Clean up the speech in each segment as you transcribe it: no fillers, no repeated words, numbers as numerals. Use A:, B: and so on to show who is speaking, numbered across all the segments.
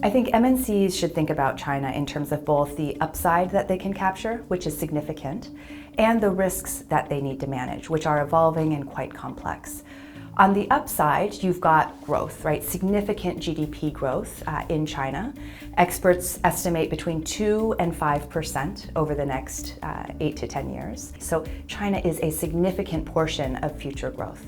A: I think MNCs should think about China in terms of both the upside that they can capture, which is significant, and the risks that they need to manage, which are evolving and quite complex. On the upside, you've got growth, right? Significant GDP growth in China. Experts estimate between 2 and 5% over the next 8 to 10 years. So China is a significant portion of future growth.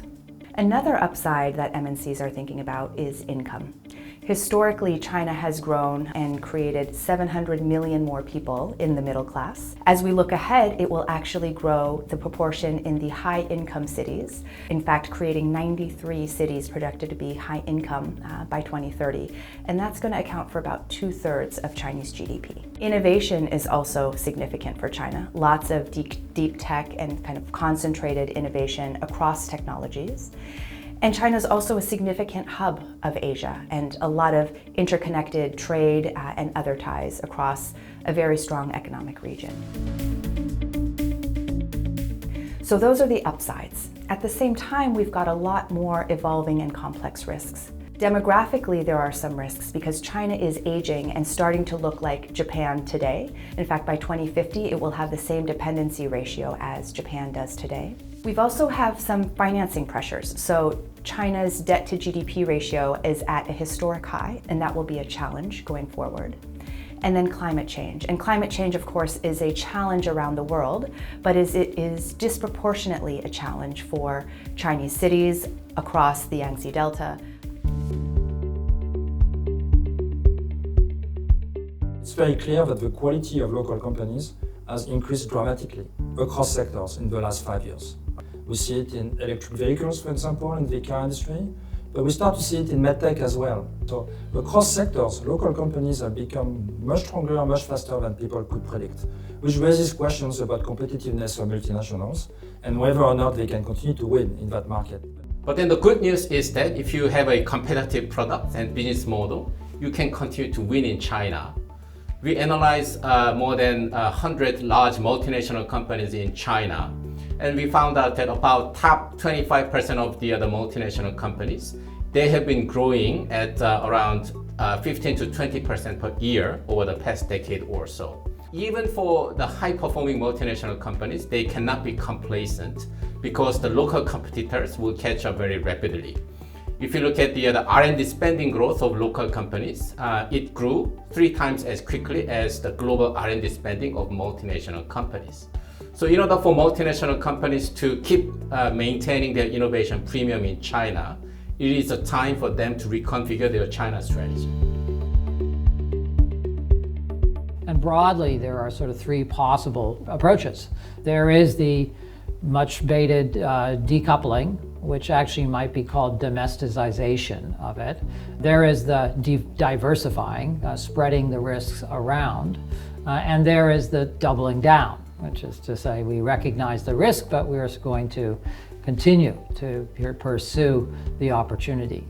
A: Another upside that MNCs are thinking about is income. Historically, China has grown and created 700 million more people in the middle class. As we look ahead, it will actually grow the proportion in the high-income cities. In fact, creating 93 cities projected to be high income by 2030. And that's going to account for about 2/3 of Chinese GDP. Innovation is also significant for China. Lots of deep tech and kind of concentrated innovation across technologies. And China is also a significant hub of Asia and a lot of interconnected trade and other ties across a very strong economic region. So those are the upsides. At the same time, we've got a lot more evolving and complex risks. Demographically, there are some risks because China is aging and starting to look like Japan today. In fact, by 2050, it will have the same dependency ratio as Japan does today. We've also have some financing pressures. So China's debt to GDP ratio is at a historic high, and that will be a challenge going forward. And then climate change. And climate change, of course, is a challenge around the world, but it is disproportionately a challenge for Chinese cities across the Yangtze Delta.
B: It's very clear that the quality of local companies has increased dramatically across sectors in the last 5 years. We see it in electric vehicles, for example, in the car industry, but we start to see it in medtech as well. So across sectors, local companies have become much stronger, much faster than people could predict, which raises questions about competitiveness of multinationals and whether or not they can continue to win in that market.
C: But then the good news is that if you have a competitive product and business model, you can continue to win in China. We analyzed more than 100 large multinational companies in China, and we found out that about top 25% of the other multinational companies, they have been growing at around 15 to 20% per year over the past decade or so. Even for the high-performing multinational companies, they cannot be complacent because the local competitors will catch up very rapidly. If you look at the R&D spending growth of local companies, it grew 3 times as quickly as the global R&D spending of multinational companies. So in order for multinational companies to keep maintaining their innovation premium in China, it is a time for them to reconfigure their China strategy.
D: And broadly, there are sort of 3 possible approaches. There is the much baited decoupling, which actually might be called domesticization of it. There is the diversifying, spreading the risks around. And there is the doubling down, which is to say we recognize the risk, but we're going to continue to pursue the opportunity.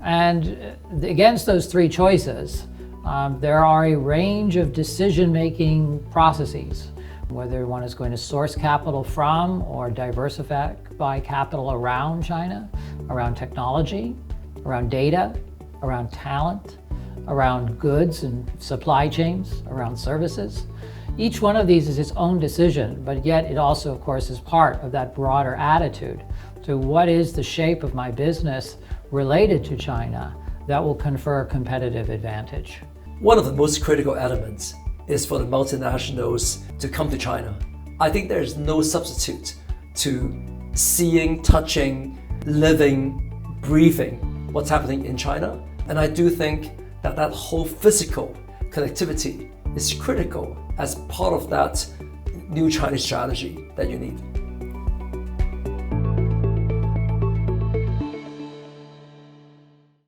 D: And against those 3 choices, there are a range of decision-making processes, whether one is going to source capital from or diversify capital around China, around technology, around data, around talent, around goods and supply chains, around services. Each one of these is its own decision, but yet it also, of course, is part of that broader attitude to what is the shape of my business related to China that will confer competitive advantage.
E: One of the most critical elements is for the multinationals to come to China. I think there is no substitute to seeing, touching, living, breathing what's happening in China. And I do think that that whole physical connectivity is critical as part of that new Chinese strategy that you need.